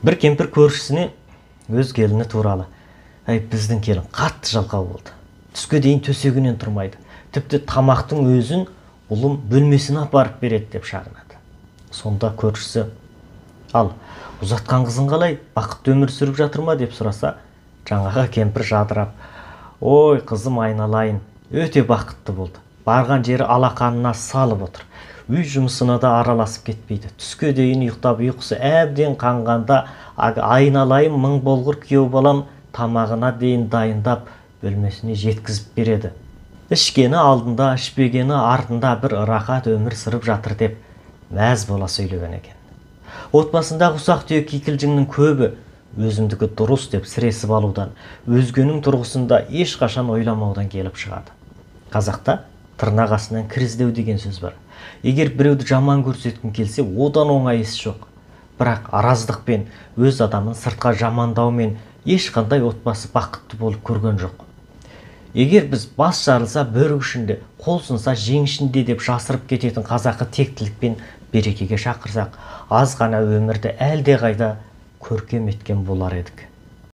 Бір кемпір көршісіне өз келіні туралы: "Ай, біздің келін қатты жалқау болды. Түске дейін төсегінен тұрмайды. Тіпті тамақтың өзін ұлым бөлмесіне апарып береді" деп шағынады. Сонда көршісі: "Ал, ұзатқан қызың қалай, бақытты өмір сүріп жатыр ма?" деп сұраса, жаңағы кемпір жадырап: "Ой, қызым айналайын, өте бақытты болды. Барған жері алақанына салып отыр. Үй жұмысына да араласып кетпейді. Түске дейін ұйықтап, ұйқысы әбден қанғанда айналайын мың болғыр күйеу балам тамағына дейін дайындап бөлмесіне жеткізіп береді. Ішкені алдында, ішпегені артында бір рахат өмір сүріп жатыр" деп мәз бола сөйлеген екен. Отбасындағы ұсақ-түйек кикілжіңнің көбі өзімдікі дұрыс деп сіресіп алудан, өзгенің тұрғысында ешқашан ойламаудан келіп шығады. Қазақта тырнақ астынан кір іздеу деген сөз бар. Егер біреуді жаман көрсеткің келсе, одан оңай іс жоқ. Бірақ араздықпен, өз адамын сыртқа жамандаумен ешқандай отбасы бақытты болып көрген жоқ. Егер біз бас жарылса бөрік ішінде, қол сынса жең ішінде деп жасырып кететін қазақы тектілік пен берекеге шақырсақ, аз ғана өмірді әлде қайда көркем еткен болар едік.